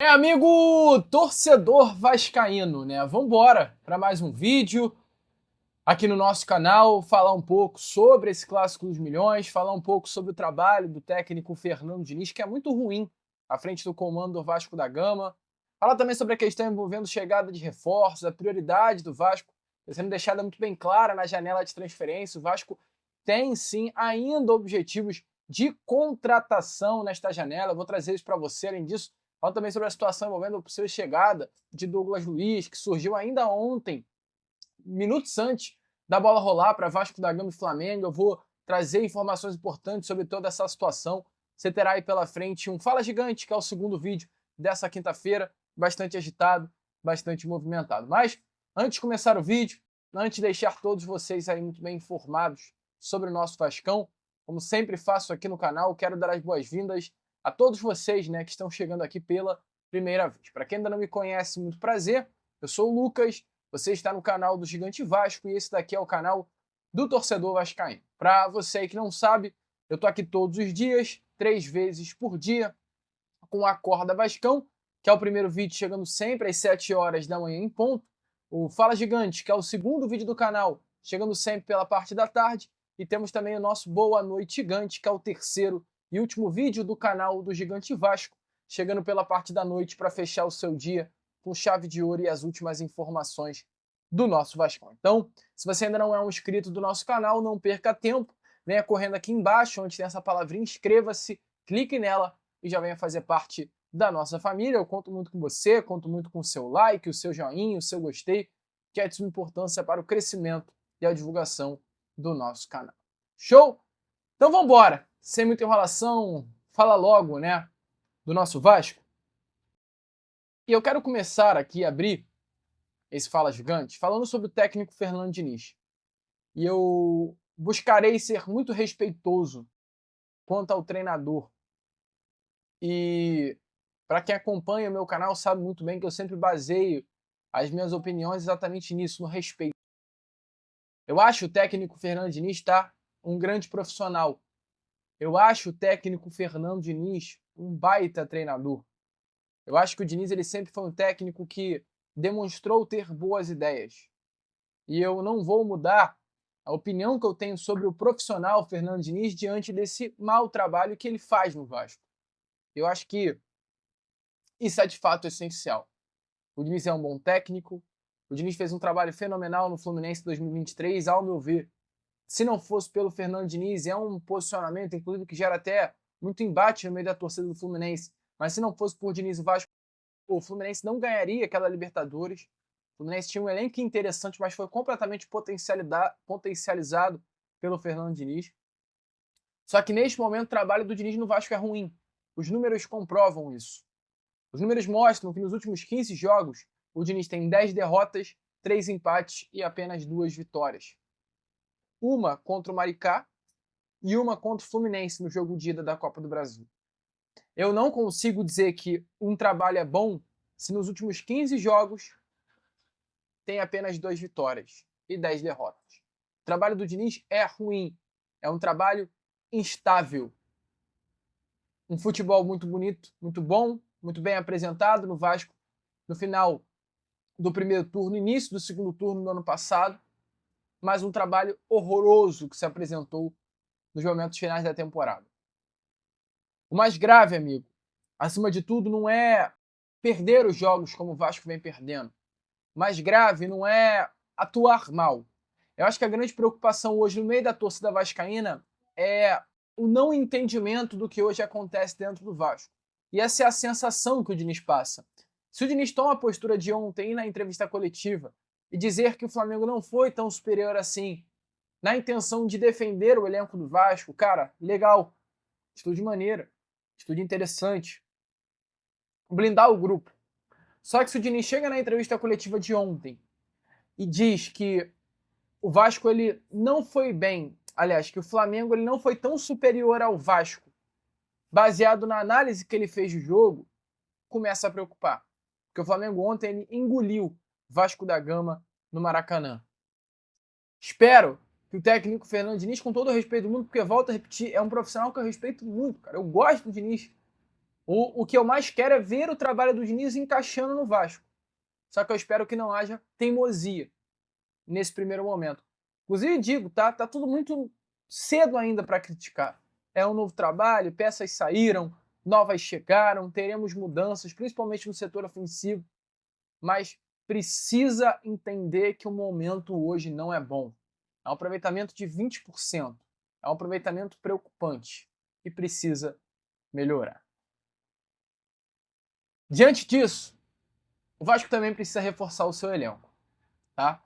Amigo torcedor vascaíno, né? Vambora para mais um vídeo aqui no nosso canal, falar um pouco sobre esse Clássico dos Milhões, falar um pouco sobre o trabalho do técnico Fernando Diniz, que é muito ruim à frente do comando do Vasco da Gama. Falar também sobre a questão envolvendo chegada de reforços, a prioridade do Vasco, sendo deixada muito bem clara na janela de transferência. O Vasco tem sim ainda objetivos de contratação nesta janela. Eu vou trazer isso para você. Além disso, falo também sobre a situação envolvendo a possível chegada de Douglas Luiz, que surgiu ainda ontem, minutos antes da bola rolar para Vasco da Gama e Flamengo. Eu vou trazer informações importantes sobre toda essa situação. Você terá aí pela frente um Fala Gigante, que é o segundo vídeo dessa quinta-feira, bastante agitado, bastante movimentado. Mas, antes de começar o vídeo, antes de deixar todos vocês aí muito bem informados sobre o nosso Vascão, como sempre faço aqui no canal, quero dar as boas-vindas a todos vocês, né, que estão chegando aqui pela primeira vez. Para quem ainda não me conhece, muito prazer. Eu sou o Lucas, você está no canal do Gigante Vasco e esse daqui é o canal do Torcedor Vascaíno. Para você que não sabe, eu tô aqui todos os dias, 3 vezes por dia, com a Acorda Vascão, que é o primeiro vídeo chegando sempre às 7 horas da manhã em ponto. O Fala Gigante, que é o segundo vídeo do canal, chegando sempre pela parte da tarde. E temos também o nosso Boa Noite Gigante, que é o terceiro e último vídeo do canal do Gigante Vasco, chegando pela parte da noite para fechar o seu dia com chave de ouro e as últimas informações do nosso Vascão. Então, se você ainda não é um inscrito do nosso canal, não perca tempo, venha correndo aqui embaixo, onde tem essa palavrinha, inscreva-se, clique nela e já venha fazer parte da nossa família. Eu conto muito com você, conto muito com o seu like, o seu joinha, o seu gostei, que é de suma importância para o crescimento e a divulgação do nosso canal. Show? Então vamos embora. Sem muita enrolação, fala logo, né, do nosso Vasco. E eu quero começar aqui a abrir esse Fala Gigante falando sobre o técnico Fernando Diniz. E eu buscarei ser muito respeitoso quanto ao treinador. E para quem acompanha o meu canal sabe muito bem que eu sempre baseio as minhas opiniões exatamente nisso, no respeito. Eu acho o técnico Fernando Diniz um grande profissional. Eu acho o técnico Fernando Diniz um baita treinador. Eu acho que o Diniz ele sempre foi um técnico que demonstrou ter boas ideias. E eu não vou mudar a opinião que eu tenho sobre o profissional Fernando Diniz diante desse mau trabalho que ele faz no Vasco. Eu acho que isso é de fato essencial. O Diniz é um bom técnico. O Diniz fez um trabalho fenomenal no Fluminense 2023, ao meu ver. Se não fosse pelo Fernando Diniz, é um posicionamento, inclusive, que gera até muito embate no meio da torcida do Fluminense. Mas se não fosse por Diniz, o Fluminense não ganharia aquela Libertadores. O Fluminense tinha um elenco interessante, mas foi completamente potencializado pelo Fernando Diniz. Só que neste momento o trabalho do Diniz no Vasco é ruim. Os números comprovam isso. Os números mostram que nos últimos 15 jogos o Diniz tem 10 derrotas, 3 empates e apenas 2 vitórias. Uma contra o Maricá e uma contra o Fluminense no jogo de ida da Copa do Brasil. Eu não consigo dizer que um trabalho é bom se nos últimos 15 jogos tem apenas 2 vitórias e 10 derrotas. O trabalho do Diniz é ruim. É um trabalho instável. Um futebol muito bonito, muito bom, muito bem apresentado no Vasco no final do primeiro turno, início do segundo turno do ano passado, mas um trabalho horroroso que se apresentou nos momentos finais da temporada. O mais grave, amigo, acima de tudo, não é perder os jogos como o Vasco vem perdendo. O mais grave não é atuar mal. Eu acho que a grande preocupação hoje no meio da torcida vascaína é o não entendimento do que hoje acontece dentro do Vasco. E essa é a sensação que o Diniz passa. Se o Diniz toma a postura de ontem na entrevista coletiva e dizer que o Flamengo não foi tão superior assim, na intenção de defender o elenco do Vasco, cara, legal, atitude maneira, atitude interessante, blindar o grupo. Só que se o Diniz chega na entrevista coletiva de ontem e diz que o Vasco ele não foi bem, aliás, que o Flamengo ele não foi tão superior ao Vasco, baseado na análise que ele fez do jogo, começa a preocupar. Porque o Flamengo ontem ele engoliu Vasco da Gama no Maracanã. Espero que o técnico Fernando Diniz, com todo o respeito do mundo, porque volto a repetir, é um profissional que eu respeito muito, cara. Eu gosto do Diniz. O que eu mais quero é ver o trabalho do Diniz encaixando no Vasco. Só que eu espero que não haja teimosia nesse primeiro momento. Inclusive digo, tá tudo muito cedo ainda para criticar. É um novo trabalho, peças saíram, novas chegaram, teremos mudanças, principalmente no setor ofensivo, mas precisa entender que o momento hoje não é bom. É um aproveitamento de 20%. É um aproveitamento preocupante e precisa melhorar. Diante disso, o Vasco também precisa reforçar o seu elenco, tá?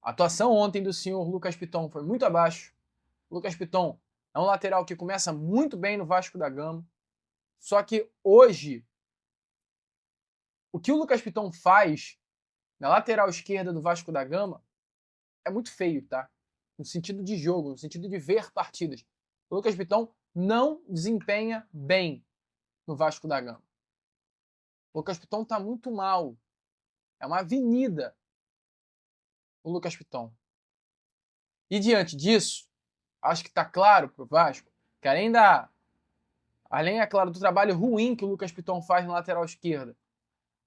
A atuação ontem do senhor Lucas Piton foi muito abaixo. O Lucas Piton é um lateral que começa muito bem no Vasco da Gama, só que hoje o que o Lucas Piton faz na lateral esquerda do Vasco da Gama é muito feio, tá? No sentido de jogo, no sentido de ver partidas. O Lucas Piton não desempenha bem no Vasco da Gama. O Lucas Piton tá muito mal. É uma avenida o Lucas Piton. E diante disso, acho que tá claro pro Vasco que além, é claro, do trabalho ruim que o Lucas Piton faz na lateral esquerda,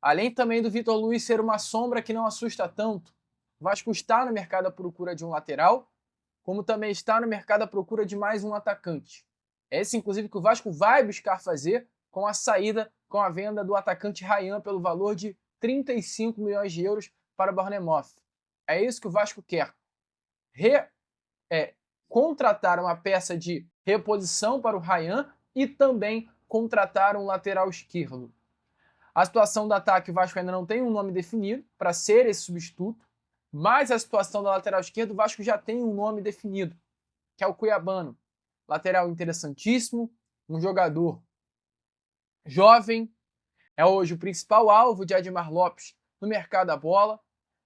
além também do Vitor Luiz ser uma sombra que não assusta tanto, o Vasco está no mercado à procura de um lateral, como também está no mercado à procura de mais um atacante. É esse, inclusive, que o Vasco vai buscar fazer com a saída, com a venda do atacante Ryan pelo valor de 35 milhões de euros para o Bournemouth. É isso que o Vasco quer. Contratar uma peça de reposição para o Ryan e também contratar um lateral esquerdo. A situação do ataque, o Vasco ainda não tem um nome definido para ser esse substituto, mas a situação da lateral esquerda, o Vasco já tem um nome definido, que é o Cuiabano. Lateral interessantíssimo, um jogador jovem, é hoje o principal alvo de Admar Lopes no mercado da bola.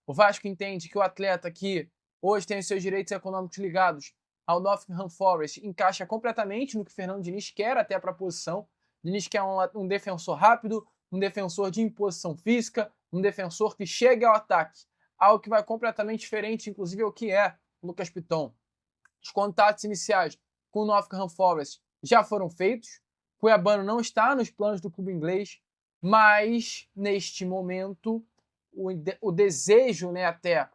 O Vasco entende que o atleta que hoje tem os seus direitos econômicos ligados ao Nottingham Forest encaixa completamente no que o Fernando Diniz quer até para a posição. Diniz quer um defensor rápido, um defensor de imposição física, um defensor que chegue ao ataque. Algo que vai completamente diferente, inclusive, ao que é o Lucas Piton. Os contatos iniciais com o Nottingham Forest já foram feitos. Cuiabano não está nos planos do clube inglês, mas neste momento o desejo, né, até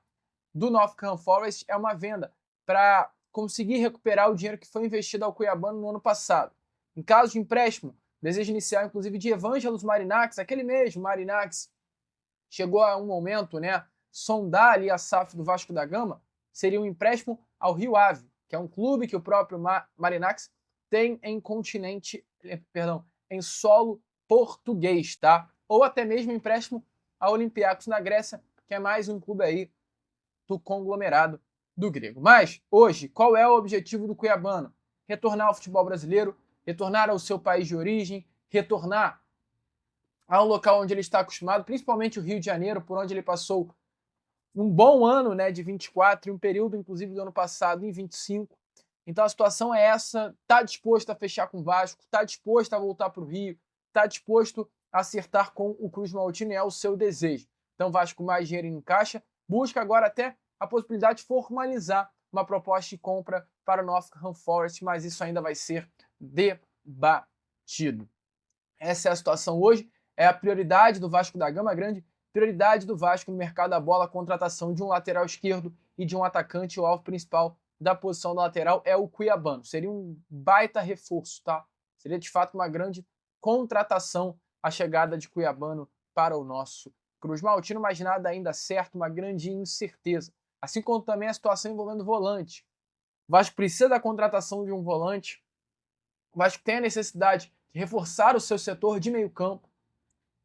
do Nottingham Forest é uma venda para conseguir recuperar o dinheiro que foi investido ao Cuiabano no ano passado. Em caso de empréstimo, desejo inicial, inclusive, de Evangelos Marinax, aquele mesmo Marinax, chegou a um momento, né, sondar ali a SAF do Vasco da Gama, seria um empréstimo ao Rio Ave, que é um clube que o próprio Marinax tem em solo português, tá? Ou até mesmo empréstimo ao Olympiacos na Grécia, que é mais um clube aí do conglomerado do grego. Mas, hoje, qual é o objetivo do Cuiabano? Retornar ao futebol brasileiro, retornar ao seu país de origem, retornar ao local onde ele está acostumado, principalmente o Rio de Janeiro, por onde ele passou um bom ano, né, de 24 e um período, inclusive, do ano passado em 25. Então a situação é essa, está disposto a fechar com o Vasco, está disposto a voltar para o Rio, está disposto a acertar com o Cruz Maltino, é o seu desejo. Então o Vasco mais dinheiro em caixa, busca agora até a possibilidade de formalizar uma proposta de compra para o Nottingham Forest, mas isso ainda vai ser debatido. Essa é a situação hoje, é a prioridade do Vasco da Gama, a grande prioridade do Vasco no mercado da bola, a contratação de um lateral esquerdo e de um atacante. O alvo principal da posição do lateral é o Cuiabano. Seria um baita reforço, tá? Seria de fato uma grande contratação a chegada de Cuiabano para o nosso Cruz Maltino, mas nada ainda certo, uma grande incerteza. Assim como também a situação envolvendo o volante. O Vasco precisa da contratação de um volante. O Vasco tem a necessidade de reforçar o seu setor de meio campo.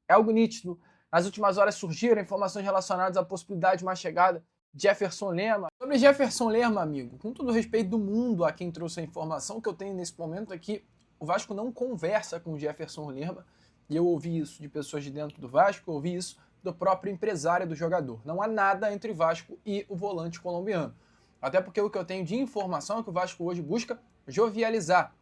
É algo nítido. Nas últimas horas surgiram informações relacionadas à possibilidade de uma chegada de Jefferson Lerma. Sobre Jefferson Lerma, amigo, com todo o respeito do mundo a quem trouxe a informação, que eu tenho nesse momento é que o Vasco não conversa com o Jefferson Lerma, e eu ouvi isso de pessoas de dentro do Vasco, eu ouvi isso do próprio empresário do jogador. Não há nada entre Vasco e o volante colombiano. Até porque o que eu tenho de informação é que o Vasco hoje busca jovializar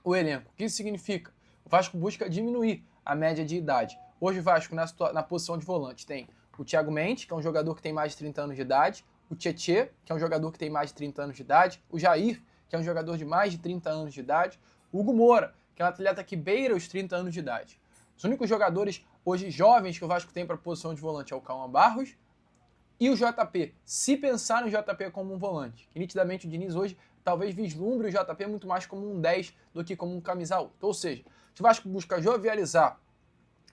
o elenco. O que isso significa? O Vasco busca diminuir a média de idade. Hoje o Vasco, na posição de volante, tem o Thiago Mendes, que é um jogador que tem mais de 30 anos de idade, o Tietê, que é um jogador que tem mais de 30 anos de idade, o Jair, que é um jogador de mais de 30 anos de idade, o Hugo Moura, que é um atleta que beira os 30 anos de idade. Os únicos jogadores hoje jovens que o Vasco tem para a posição de volante é o Cauã Barros e o JP. Se pensar no JP como um volante, que nitidamente o Diniz hoje talvez vislumbre o JP muito mais como um 10 do que como um camisa 8. Ou seja, se o Vasco busca jovializar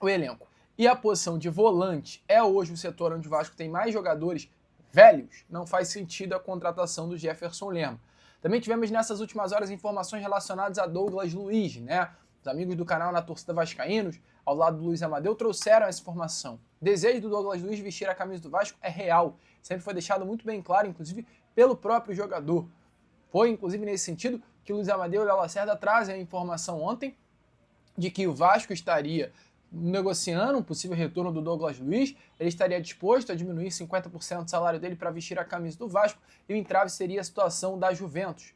o elenco e a posição de volante é hoje o setor onde o Vasco tem mais jogadores velhos, não faz sentido a contratação do Jefferson Lerma. Também tivemos nessas últimas horas informações relacionadas a Douglas Luiz, né? Os amigos do canal Na Torcida Vascaínos, ao lado do Luiz Amadeu, trouxeram essa informação. O desejo do Douglas Luiz vestir a camisa do Vasco é real. Sempre foi deixado muito bem claro, inclusive pelo próprio jogador. Foi, inclusive, nesse sentido que o Luiz Amadeu e o Léo Lacerda trazem a informação ontem de que o Vasco estaria negociando um possível retorno do Douglas Luiz, ele estaria disposto a diminuir 50% do salário dele para vestir a camisa do Vasco e o entrave seria a situação da Juventus.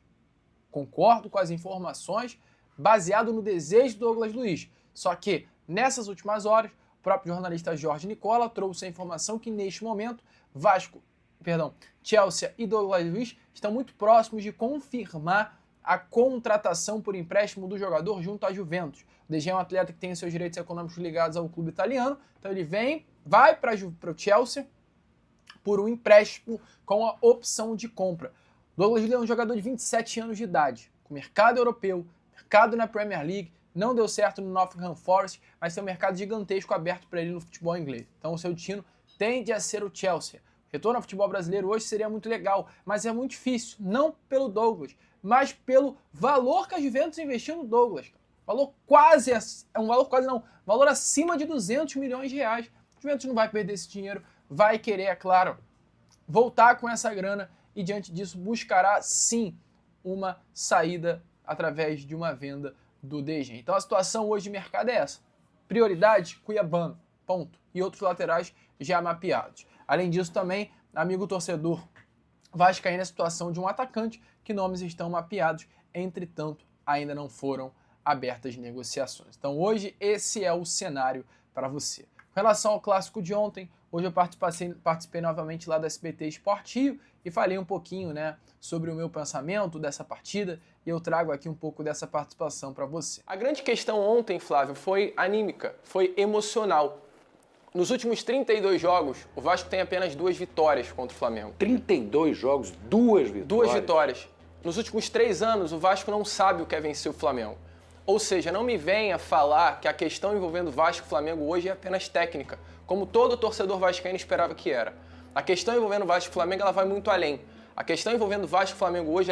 Concordo com as informações, baseado no desejo do Douglas Luiz. Só que, nessas últimas horas, o próprio jornalista Jorge Nicola trouxe a informação que, neste momento, Chelsea e Douglas Luiz estão muito próximos de confirmar a contratação por empréstimo do jogador junto à Juventus. O DG é um atleta que tem seus direitos econômicos ligados ao clube italiano, então ele vai para o Chelsea por um empréstimo com a opção de compra. Douglas Luiz é um jogador de 27 anos de idade, com mercado europeu, mercado na Premier League, não deu certo no Nottingham Forest, mas tem um mercado gigantesco aberto para ele no futebol inglês. Então o seu destino tende a ser o Chelsea. Retorno ao futebol brasileiro hoje seria muito legal, mas é muito difícil, não pelo Douglas, mas pelo valor que a Juventus investiu no Douglas. Valor valor acima de 200 milhões de reais. A Juventus não vai perder esse dinheiro, vai querer, é claro, voltar com essa grana e diante disso buscará sim uma saída através de uma venda do DG. Então a situação hoje de mercado é essa. Prioridade, Cuiabano, ponto. E outros laterais já mapeados. Além disso também, amigo torcedor, vascaíno a situação de um atacante que nomes estão mapeados, entretanto ainda não foram abertas negociações. Então hoje esse é o cenário para você. Com relação ao clássico de ontem, hoje eu participei novamente lá do SBT Esportivo e falei um pouquinho, né, sobre o meu pensamento dessa partida e eu trago aqui um pouco dessa participação para você. A grande questão ontem, Flávio, foi anímica, foi emocional. Nos últimos 32 jogos, o Vasco tem apenas 2 vitórias contra o Flamengo. 32 jogos, 2 vitórias? 2 vitórias. Nos últimos 3 anos, o Vasco não sabe o que é vencer o Flamengo. Ou seja, não me venha falar que a questão envolvendo Vasco e Flamengo hoje é apenas técnica, como todo torcedor vascaíno esperava que era. A questão envolvendo Vasco e Flamengo ela vai muito além. A questão envolvendo Vasco e Flamengo hoje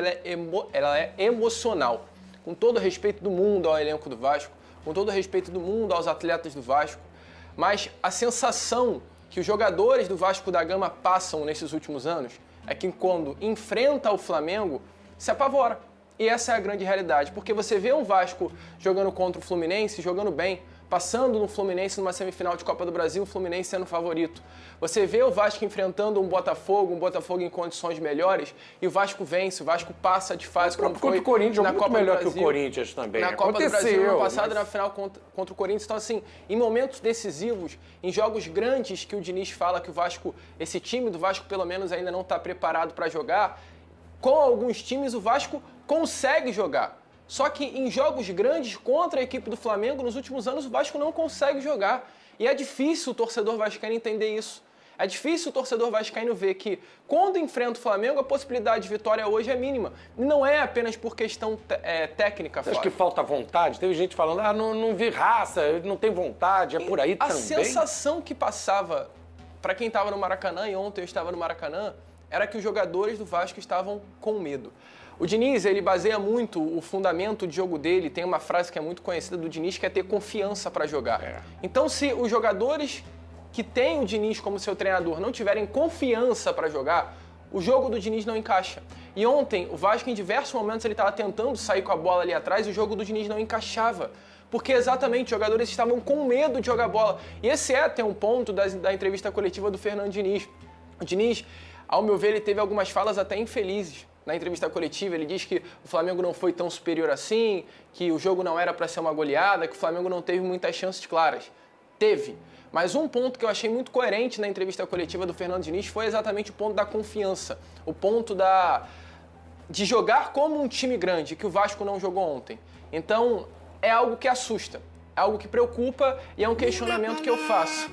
ela é emocional. Com todo o respeito do mundo ao elenco do Vasco, com todo o respeito do mundo aos atletas do Vasco, mas a sensação que os jogadores do Vasco da Gama passam nesses últimos anos é que quando enfrenta o Flamengo, se apavora. E essa é a grande realidade, porque você vê um Vasco jogando contra o Fluminense, jogando bem, passando no Fluminense numa semifinal de Copa do Brasil, o Fluminense sendo favorito. Você vê o Vasco enfrentando um Botafogo em condições melhores, e o Vasco vence, o Vasco passa de fase como foi o Corinthians na Copa melhor do Brasil, que o Corinthians também. na Copa do Brasil no ano passado, mas... na final contra o Corinthians. Então, assim, em momentos decisivos, em jogos grandes que o Diniz fala que o Vasco, esse time do Vasco pelo menos ainda não está preparado para jogar, com alguns times o Vasco consegue jogar. Só que em jogos grandes contra a equipe do Flamengo, nos últimos anos, o Vasco não consegue jogar. E é difícil o torcedor vascaíno entender isso. É difícil o torcedor vascaíno ver que, quando enfrenta o Flamengo, a possibilidade de vitória hoje é mínima. E não é apenas por questão técnica, Flávio. Acho que falta vontade. Teve gente falando, não vi raça, não tem vontade, é por aí a também. A sensação que passava para quem estava no Maracanã, e ontem eu estava no Maracanã, era que os jogadores do Vasco estavam com medo. O Diniz, ele baseia muito o fundamento de jogo dele, tem uma frase que é muito conhecida do Diniz, que é ter confiança para jogar. Então, se os jogadores que têm o Diniz como seu treinador não tiverem confiança para jogar, o jogo do Diniz não encaixa. E ontem, o Vasco, em diversos momentos, ele estava tentando sair com a bola ali atrás e o jogo do Diniz não encaixava. Porque exatamente os jogadores estavam com medo de jogar bola. E esse é até um ponto da entrevista coletiva do Fernando Diniz. O Diniz, ao meu ver, ele teve algumas falas até infelizes. Na entrevista coletiva, ele diz que o Flamengo não foi tão superior assim, que o jogo não era para ser uma goleada, que o Flamengo não teve muitas chances claras. Teve. Mas um ponto que eu achei muito coerente na entrevista coletiva do Fernando Diniz foi exatamente o ponto da confiança, o ponto de jogar como um time grande, que o Vasco não jogou ontem. Então, é algo que assusta, é algo que preocupa e é um questionamento que eu faço.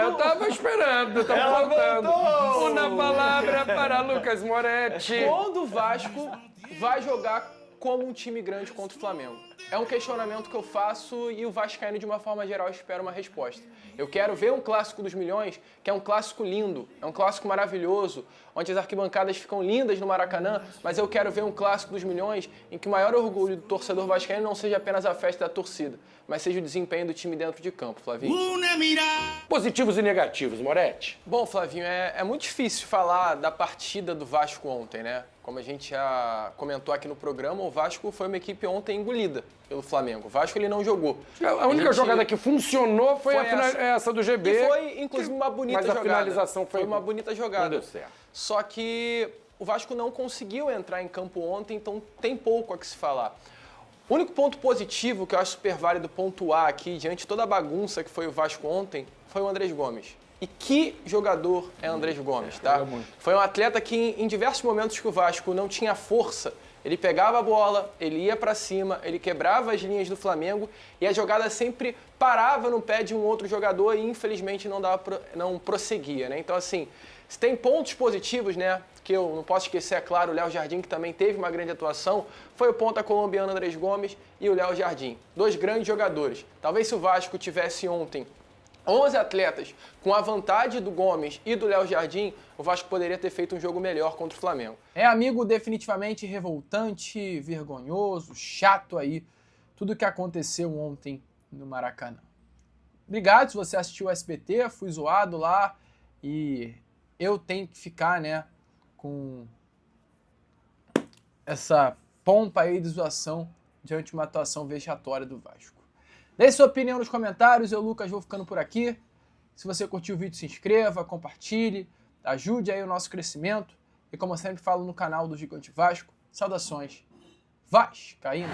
Eu tava esperando, tava faltando. Uma palavra para Lucas Moretti. Quando o Vasco vai jogar como um time grande contra o Flamengo? É um questionamento que eu faço e o vascaíno, de uma forma geral, espera uma resposta. Eu quero ver um clássico dos milhões, que é um clássico lindo, é um clássico maravilhoso, onde as arquibancadas ficam lindas no Maracanã, mas eu quero ver um clássico dos milhões em que o maior orgulho do torcedor vascaíno não seja apenas a festa da torcida, mas seja o desempenho do time dentro de campo, Flavinho. Positivos e negativos, Moretti. Bom, Flavinho, é muito difícil falar da partida do Vasco ontem, né? Como a gente já comentou aqui no programa, o Vasco foi uma equipe ontem engolida pelo Flamengo. O Vasco ele não jogou. A única jogada que funcionou foi essa do GB. E foi, inclusive, uma bonita jogada. Mas a finalização foi uma bonita jogada. Não deu certo. Só que o Vasco não conseguiu entrar em campo ontem, então tem pouco a que se falar. O único ponto positivo que eu acho super válido pontuar aqui, diante de toda a bagunça que foi o Vasco ontem, foi o Andrés Gomes. E que jogador é Andrés Gomes, tá? Foi um atleta que em diversos momentos que o Vasco não tinha força, ele pegava a bola, ele ia pra cima, ele quebrava as linhas do Flamengo e a jogada sempre parava no pé de um outro jogador e infelizmente não prosseguia, né? Então assim, se tem pontos positivos, né? Que eu não posso esquecer, é claro, o Léo Jardim, que também teve uma grande atuação, foi o ponta colombiano Andrés Gomes e o Léo Jardim. Dois grandes jogadores. Talvez se o Vasco tivesse ontem 11 atletas com a vantagem do Gomes e do Léo Jardim, o Vasco poderia ter feito um jogo melhor contra o Flamengo. É, amigo, definitivamente revoltante, vergonhoso, chato aí, tudo que aconteceu ontem no Maracanã. Obrigado se você assistiu o SBT, fui zoado lá e eu tenho que ficar, né, com essa pompa aí de zoação diante de uma atuação vexatória do Vasco. Deixe sua opinião nos comentários, eu, Lucas, vou ficando por aqui. Se você curtiu o vídeo, se inscreva, compartilhe, ajude aí o nosso crescimento. E como eu sempre falo no canal do Gigante Vasco, saudações vascaínas!